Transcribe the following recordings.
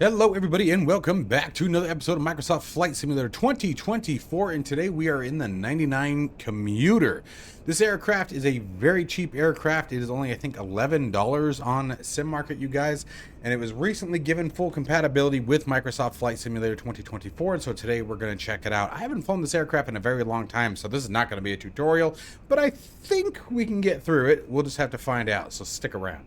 Hello everybody and welcome back to another episode of Microsoft Flight Simulator 2024, and today we are in the 99 Commuter. This aircraft is a very cheap aircraft. It is only I think $11 on Sim Market, you guys, and it was recently given full compatibility with Microsoft Flight Simulator 2024, and so today we're going to check it out. I haven't flown this aircraft in a very long time, so this is not going to be a tutorial, but I think we can get through it. We'll just have to find out, so stick around.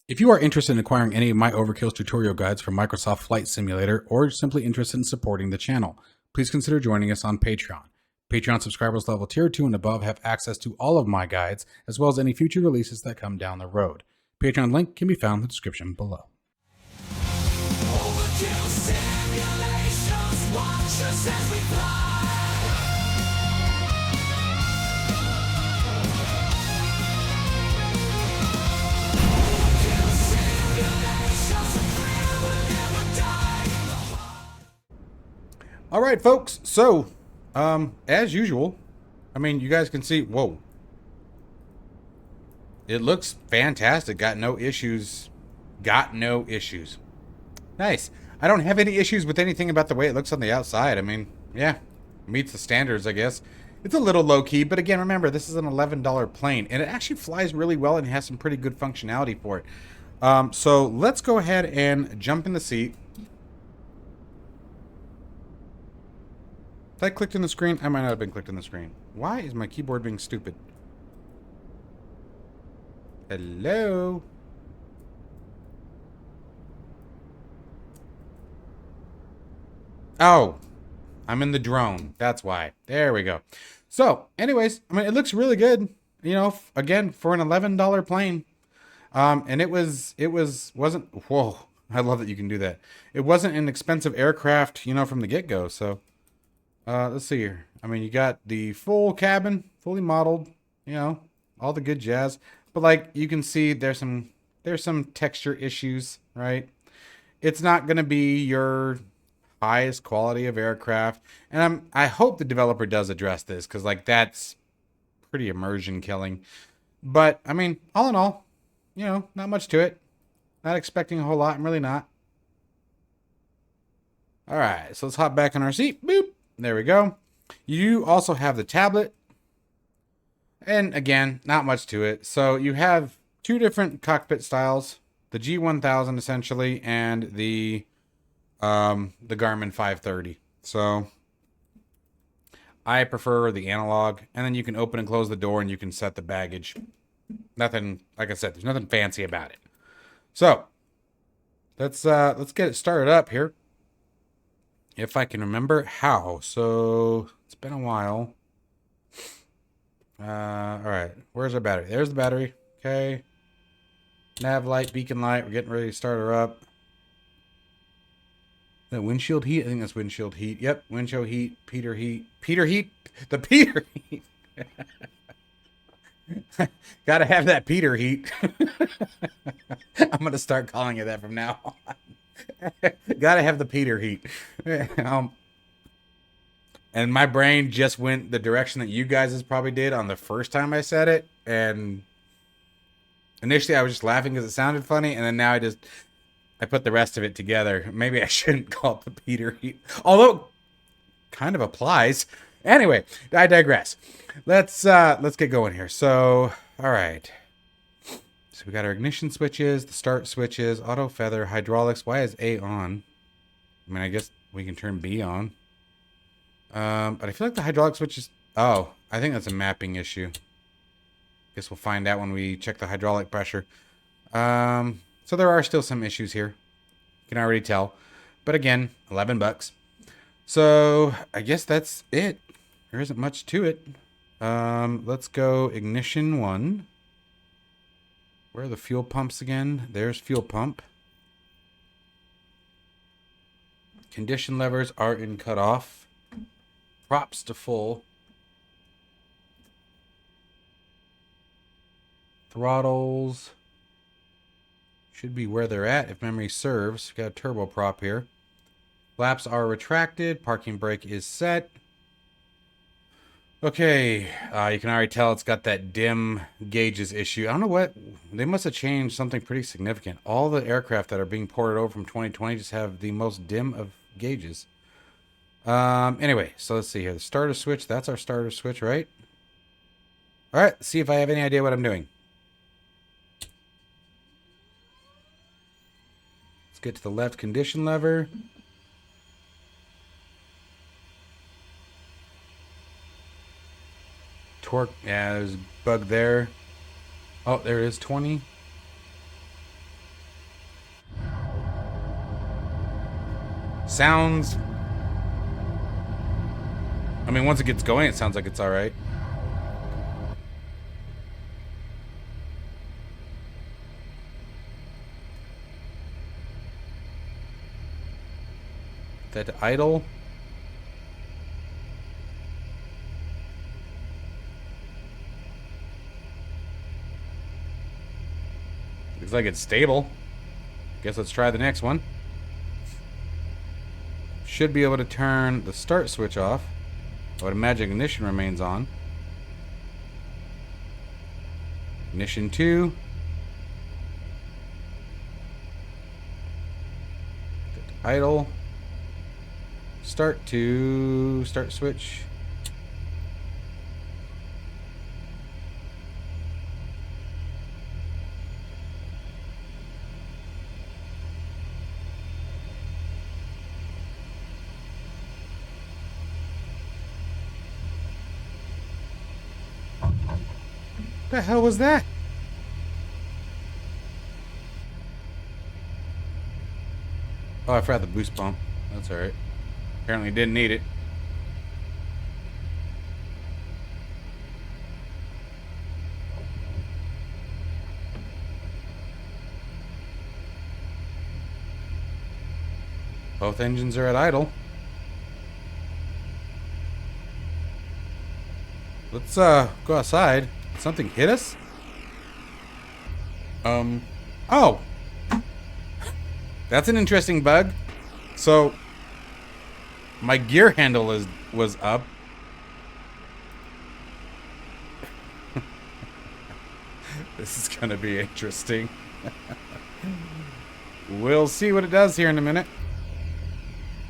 If you are interested in acquiring any of my Overkill's tutorial guides from Microsoft Flight Simulator, or simply interested in supporting the channel, please consider joining us on Patreon. Patreon subscribers level tier 2 and above have access to all of my guides, as well as any future releases that come down the road. Patreon link can be found in the description below. Overkill simulations, watch us as we fly. Overkill simulations, the thrill will never die. All right, folks. So, as usual, I mean, you guys can see, whoa. It looks fantastic. Got no issues. Nice. I don't have any issues with anything about the way it looks on the outside. I mean, yeah, meets the standards, I guess. It's a little low-key, but again, remember, this is an $11 plane, and it actually flies really well and has some pretty good functionality for it. So let's go ahead and jump in the seat. If I clicked on the screen, I might not have been clicked on the screen. Why is my keyboard being stupid? Hello? Oh, I'm in the drone. That's why. There we go. So, anyways, I mean, it looks really good. You know, again, for an $11 plane. And it wasn't, whoa, I love that you can do that. It wasn't an expensive aircraft, you know, from the get-go. So, let's see here. I mean, you got the full cabin, fully modeled, you know, all the good jazz. But like you can see, there's some texture issues, right? It's not going to be your highest quality of aircraft, and I hope the developer does address this, because like that's pretty immersion killing. But I mean, all in all, you know, not much to it. Not expecting a whole lot. I'm really not. All right, so let's hop back in our seat. Boop. There we go. You also have the tablet, and again, not much to it. So you have two different cockpit styles: the G1000 essentially, and the Garmin 530. So I prefer the analog, and then you can open and close the door and you can set the baggage. Nothing, like I said, there's nothing fancy about it. So let's get it started up here. If I can remember how. So it's been a while. All right, where's our battery? There's the battery. Okay. Nav light, beacon light. We're getting ready to start her up. The windshield heat? I think that's windshield heat. Yep, windshield heat, Peter heat. Peter heat? The Peter heat. Gotta have that Peter heat. I'm gonna start calling it that from now on. Gotta have the Peter heat. And my brain just went the direction that you guys probably did on the first time I said it. And initially I was just laughing because it sounded funny, and then now I put the rest of it together. Maybe I shouldn't call it the Peter heat, although it kind of applies. Anyway, I digress. Let's get going here. So, all right. So we got our ignition switches, the start switches, auto feather, hydraulics. Why is A on? I mean, I guess we can turn B on. But I feel like the hydraulic switch is... Oh, I think that's a mapping issue. Guess we'll find out when we check the hydraulic pressure. So there are still some issues here. You can already tell. But again, $11. So I guess that's it. There isn't much to it. Let's go ignition 1. Where are the fuel pumps again? There's fuel pump. Condition levers are in cutoff. Props to full. Throttles should be where they're at if memory serves. We've got a turboprop here. Flaps are retracted. Parking brake is set. Okay, you can already tell it's got that dim gauges issue. I don't know what, they must have changed something pretty significant. All the aircraft that are being ported over from 2020 just have the most dim of gauges. Anyway, so let's see here. The starter switch, that's our starter switch, right? All right, see if I have any idea what I'm doing. Let's get to the left condition lever. Torque, yeah, there's a bug there. Oh, there it is, 20. Sounds, I mean, once it gets going, it sounds like it's all right. That to idle. Looks like it's stable. Guess let's try the next one. Should be able to turn the start switch off. I would imagine ignition remains on. Ignition 2. Idle. Start 2. Start switch. What the hell was that? Oh, I forgot the boost pump. That's alright. Apparently didn't need it. Both engines are at idle. Let's go outside. Did something hit us? Oh. That's an interesting bug. So my gear handle was up. This is gonna be interesting. We'll see what it does here in a minute.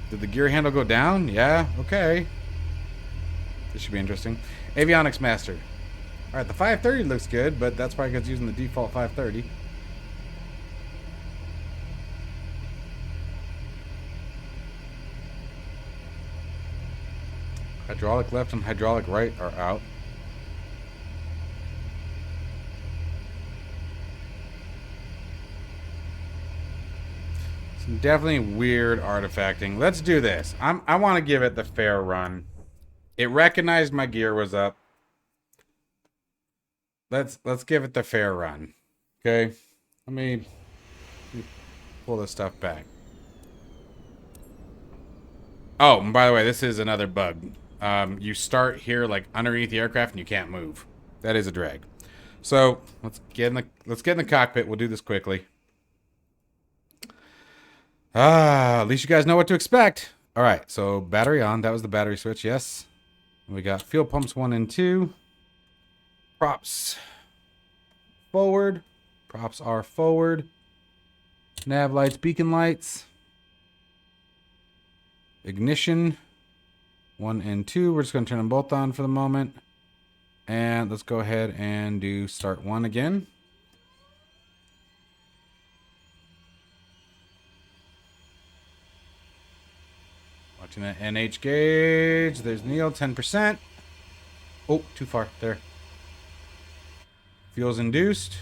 Did the gear handle go down? Yeah, okay. This should be interesting. Avionics Master. Alright, the 530 looks good, but that's probably because it's using the default 530. Hydraulic left and hydraulic right are out. Some definitely weird artifacting. Let's do this. I want to give it the fair run. It recognized my gear was up. Let's give it the fair run. Okay? Let me pull this stuff back. Oh, and by the way, this is another bug. You start here like underneath the aircraft and you can't move. That is a drag. So let's get in the cockpit. We'll do this quickly. At least you guys know what to expect. All right, so battery on. That was the battery switch. Yes. We got fuel pumps 1 and 2. Props forward. Props are forward. Nav lights, beacon lights. Ignition 1 and 2. We're just going to turn them both on for the moment. And let's go ahead and do start 1 again. Watching that NH gauge. There's Neil, 10%. Oh, too far. There. Fuel's induced.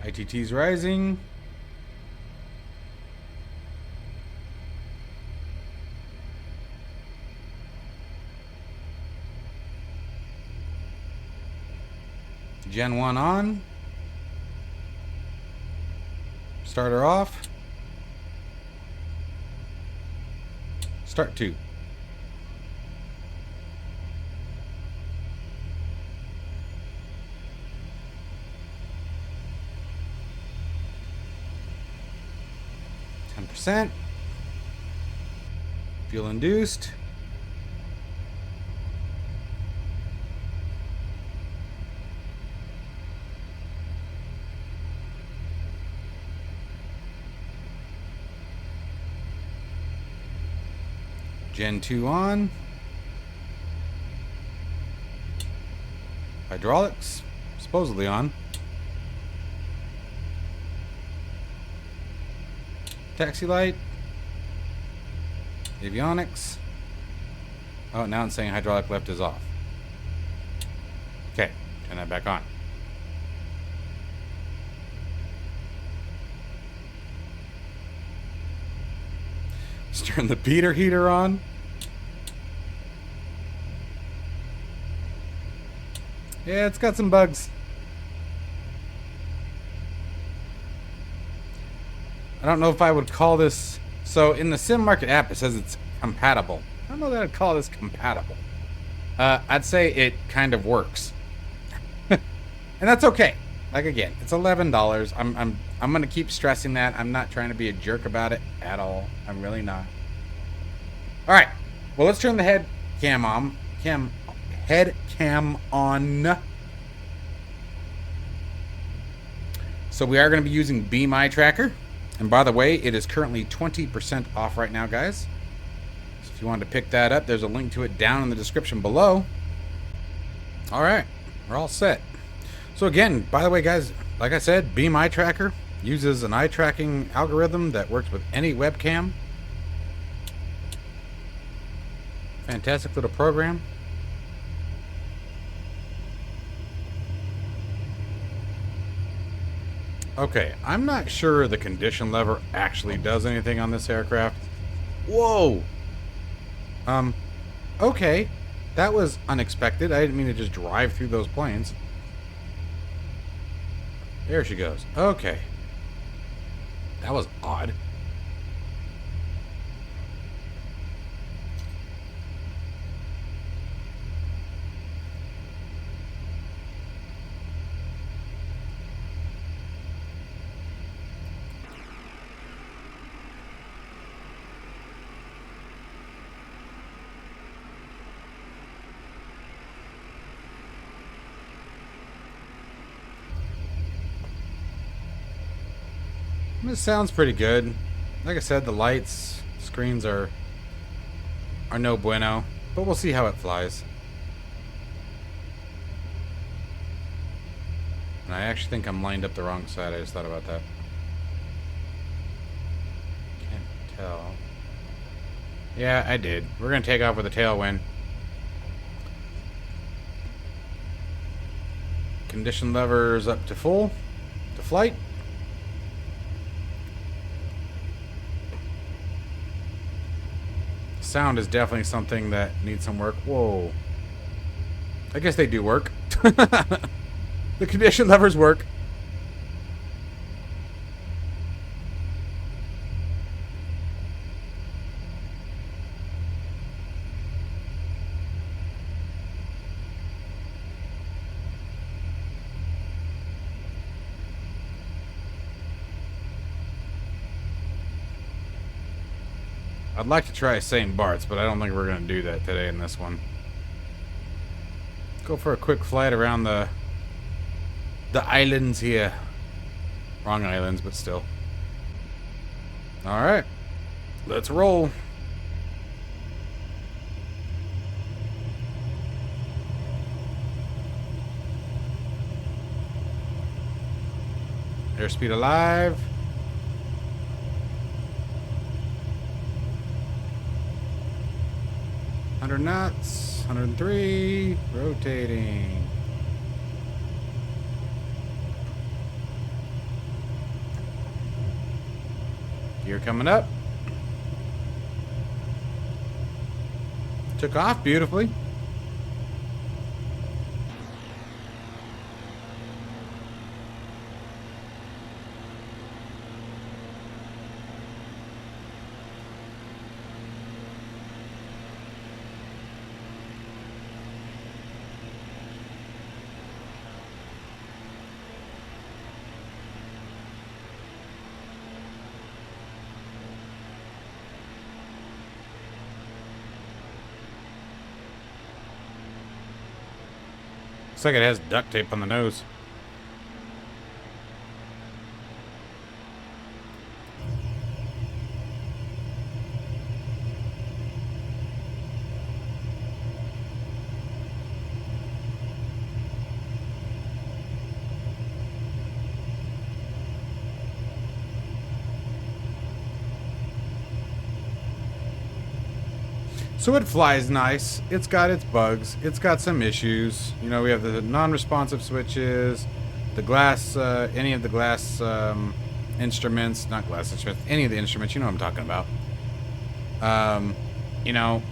ITT's rising. Gen 1 on. Starter off. Start 2. 100%. Fuel induced. Gen 2 on. Hydraulics, supposedly on. Taxi light. Avionics. Oh, now it's saying hydraulic lift is off. Okay, turn that back on. Let's turn the Peter heater on. Yeah, it's got some bugs. I don't know if I would call this... So, in the Sim Market app, it says it's compatible. I don't know that I'd call this compatible. I'd say it kind of works. And that's okay. Like, again, it's $11. I'm gonna keep stressing that. I'm not trying to be a jerk about it at all. I'm really not. Alright. Well, let's turn the head cam on. Head cam on. So we are going to be using Nvme Tracker. And by the way, it is currently 20% off right now, guys. So if you wanted to pick that up, there's a link to it down in the description below. Alright, we're all set. So again, by the way, guys, like I said, Nvme Tracker uses an eye tracking algorithm that works with any webcam. Fantastic little program. Okay, I'm not sure the condition lever actually does anything on this aircraft. Whoa! Okay. That was unexpected. I didn't mean to just drive through those planes. There she goes. Okay. That was odd. This sounds pretty good. Like I said, the lights, screens are no bueno, but we'll see how it flies. And I actually think I'm lined up the wrong side. I just thought about that. Can't tell. Yeah, I did. We're gonna take off with a tailwind. Condition levers up to full. To flight. Sound is definitely something that needs some work. Whoa. I guess they do work. The condition levers work. I'd like to try St. Bart's, but I don't think we're going to do that today in this one. Go for a quick flight around the islands here. Wrong islands, but still. Alright. Let's roll. Airspeed alive. Knots, 103, rotating. Gear coming up. Took off beautifully. Looks like it has duct tape on the nose. So it flies nice. It's got its bugs. It's got some issues. You know, we have the non-responsive switches, the glass, any of the glass instruments, not glass instruments, any of the instruments. You know what I'm talking about. You know,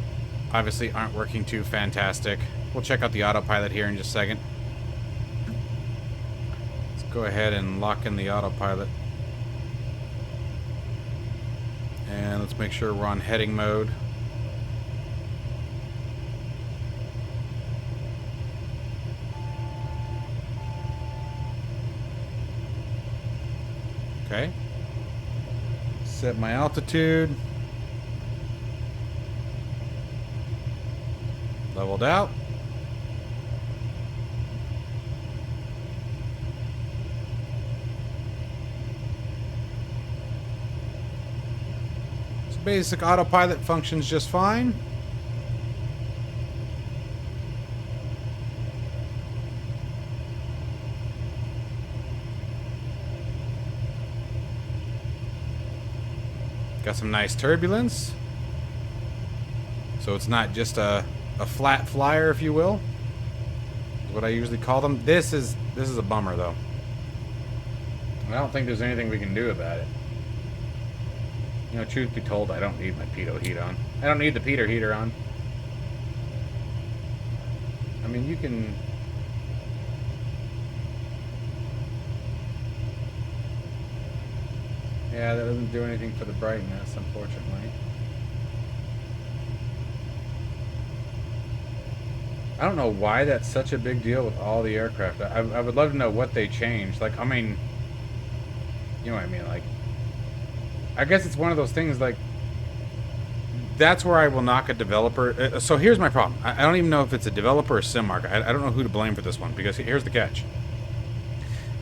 obviously aren't working too fantastic. We'll check out the autopilot here in just a second. Let's go ahead and lock in the autopilot. And let's make sure we're on heading mode. Okay. Set my altitude. Leveled out. So basic autopilot functions just fine. Got some nice turbulence. So it's not just a flat flyer, if you will. Is what I usually call them. This is a bummer though. I don't think there's anything we can do about it. You know, truth be told, I don't need my pitot heat on. I don't need the pitot heater on. I mean, you can... Yeah, that doesn't do anything for the brightness, unfortunately. I don't know why that's such a big deal with all the aircraft. I would love to know what they changed. Like, I mean, you know what I mean? Like, I guess it's one of those things, like, that's where I will knock a developer. So here's my problem. I don't even know if it's a developer or sim market. I don't know who to blame for this one, because here's the catch.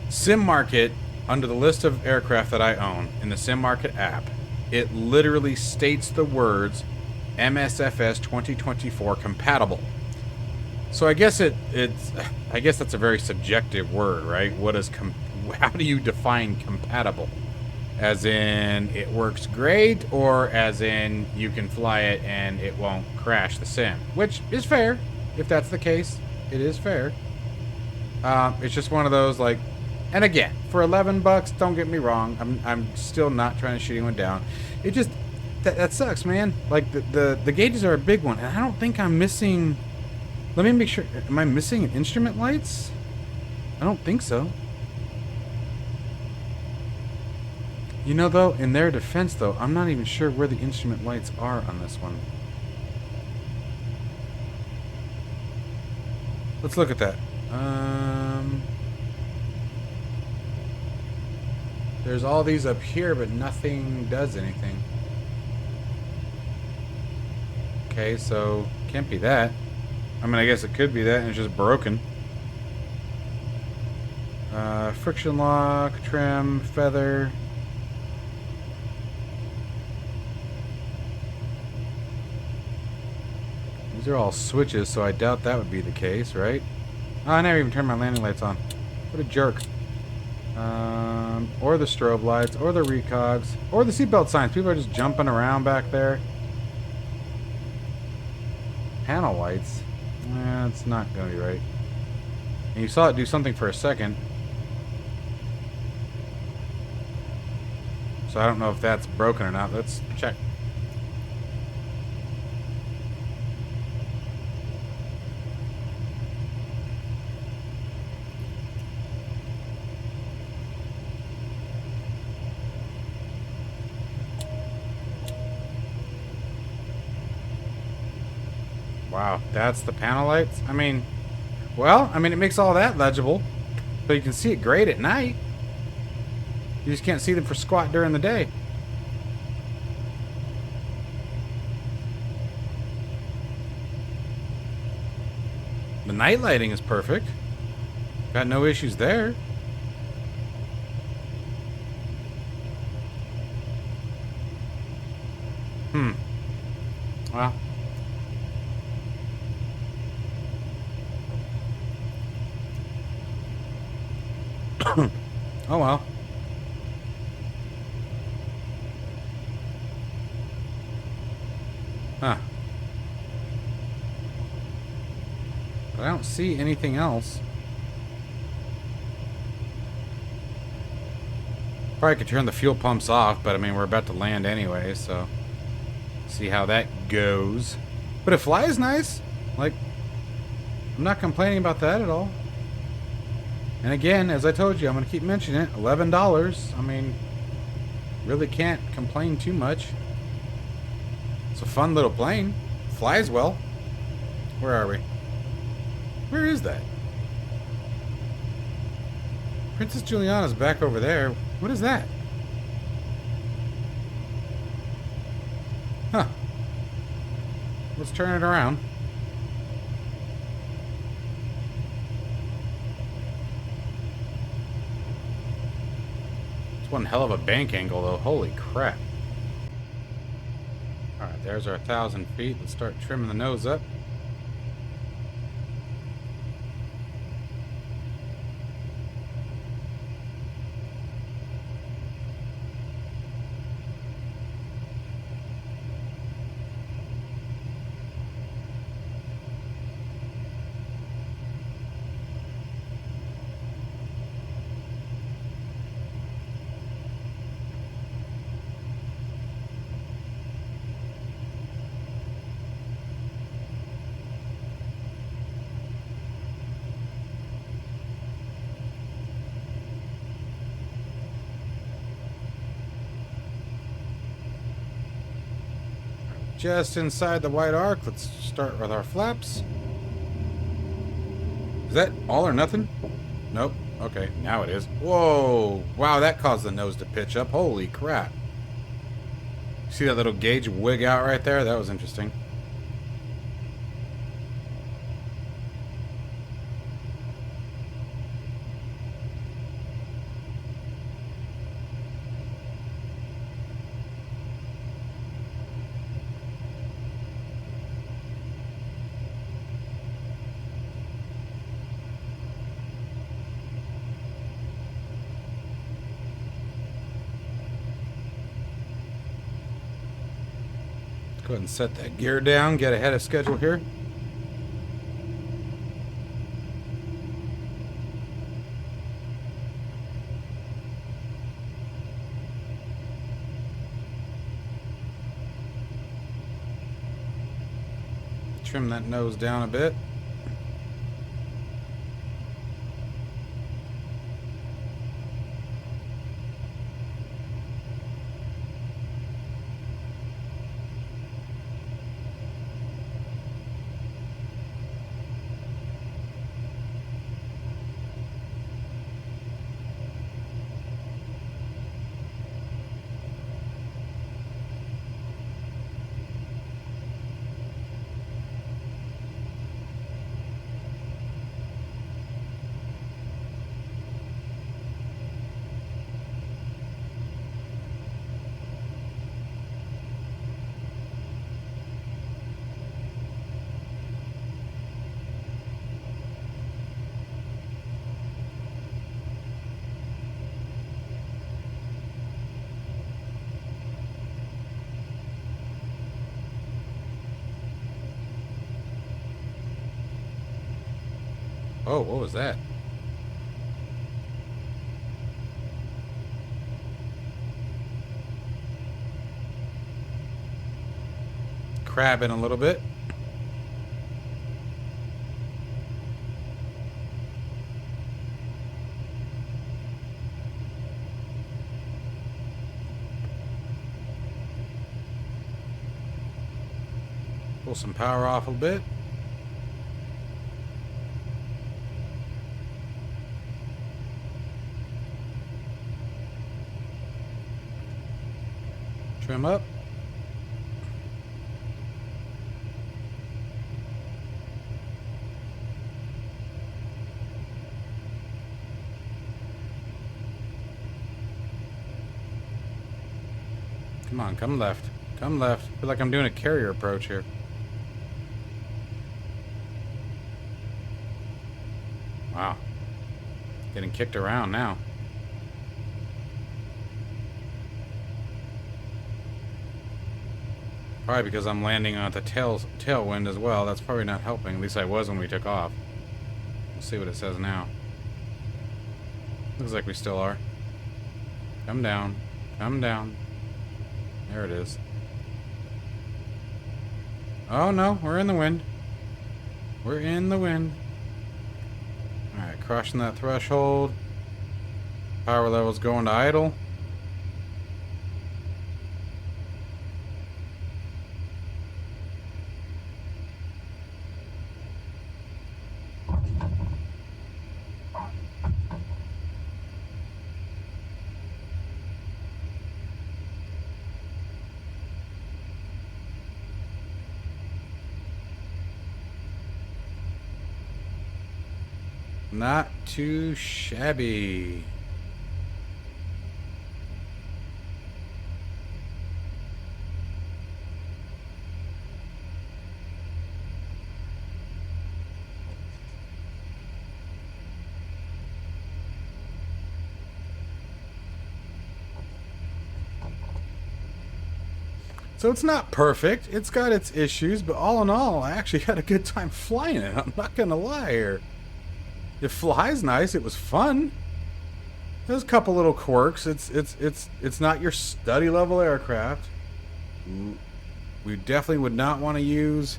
Sim market, under the list of aircraft that I own in the sim market app, it literally states the words MSFS 2024 compatible. So I guess I guess that's a very subjective word, right? How do you define compatible? As in it works great, or as in you can fly it and it won't crash the sim? Which is fair. If that's the case, it is fair. It's just one of those, like, and again, for $11, don't get me wrong, I'm still not trying to shoot anyone down. It just that sucks, man. Like the gauges are a big one, and I don't think I'm missing. Let me make sure. Am I missing instrument lights? I don't think so. You know, though, in their defense, though, I'm not even sure where the instrument lights are on this one. Let's look at that. There's all these up here, but nothing does anything. Okay, so can't be that. I mean, I guess it could be that, and it's just broken. Friction lock, trim, feather. These are all switches, so I doubt that would be the case, right? Oh, I never even turned my landing lights on. What a jerk. Or the strobe lights, or the recogs, or the seatbelt signs. People are just jumping around back there. Panel lights. It's not going to be right. And you saw it do something for a second. So I don't know if that's broken or not. Let's check. Wow, that's the panel lights? I mean, well, I mean, it makes all that legible. So you can see it great at night. You just can't see them for squat during the day. The night lighting is perfect. Got no issues there. Well. Oh well. Huh. But I don't see anything else. Probably could turn the fuel pumps off, but I mean, we're about to land anyway, so see how that goes. But it flies nice. Like, I'm not complaining about that at all. And again, as I told you, I'm going to keep mentioning it. $11. I mean, really can't complain too much. It's a fun little plane. Flies well. Where are we? Where is that? Princess Juliana's back over there. What is that? Huh. Let's turn it around. It's one hell of a bank angle, though. Holy crap. Alright, there's our 1,000 feet. Let's start trimming the nose up. Just inside the white arc, let's start with our flaps. Is that all or nothing? Nope. Okay, now it is. Whoa! Wow, that caused the nose to pitch up. Holy crap. See that little gauge wig out right there? That was interesting. Go ahead and set that gear down, get ahead of schedule here. Trim that nose down a bit. Oh, what was that? Crabbing a little bit. Pull some power off a bit. Trim up. Come on, come left. Come left. I feel like I'm doing a carrier approach here. Wow. Getting kicked around now. Probably because I'm landing on the tailwind as well. That's probably not helping. At least I was when we took off. We'll see what it says now. Looks like we still are. Come down. Come down. There it is. Oh no, we're in the wind. We're in the wind. Alright, crossing that threshold. Power level's going to idle. Not too shabby. So it's not perfect. It's got its issues, but all in all, I actually had a good time flying it. I'm not gonna lie here. It flies nice. It was fun. There's a couple little quirks. It's not your study level aircraft. We definitely would not want to use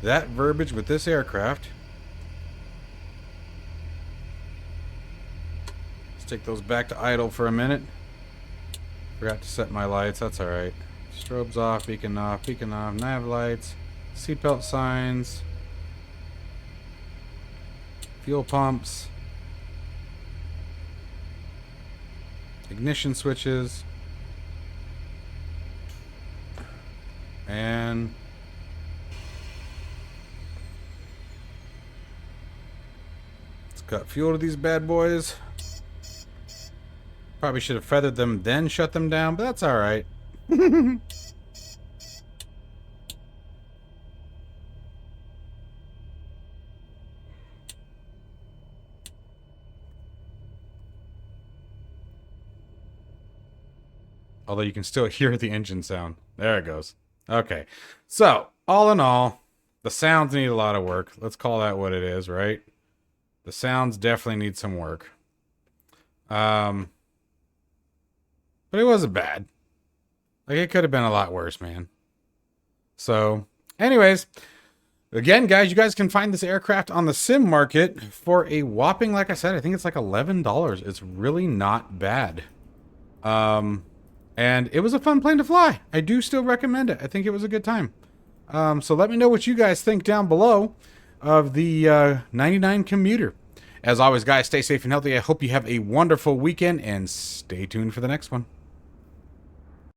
that verbiage with this aircraft. Let's take those back to idle for a minute. Forgot to set my lights. That's all right. Strobes off, beacon off, nav lights, seatbelt signs, fuel pumps, ignition switches, and it's got fuel to these bad boys. Probably should have feathered them, then shut them down, but that's all right. Although you can still hear the engine sound. There it goes. Okay. So, all in all, the sounds need a lot of work. Let's call that what it is, right? The sounds definitely need some work. But it wasn't bad. Like, it could have been a lot worse, man. So, anyways, again, guys, you guys can find this aircraft on the sim market for a whopping, like I said, I think it's like $11. It's really not bad. And it was a fun plane to fly. I do still recommend it. I think it was a good time. So let me know what you guys think down below of the 99 Commuter. As always, guys, stay safe and healthy. I hope you have a wonderful weekend, and stay tuned for the next one.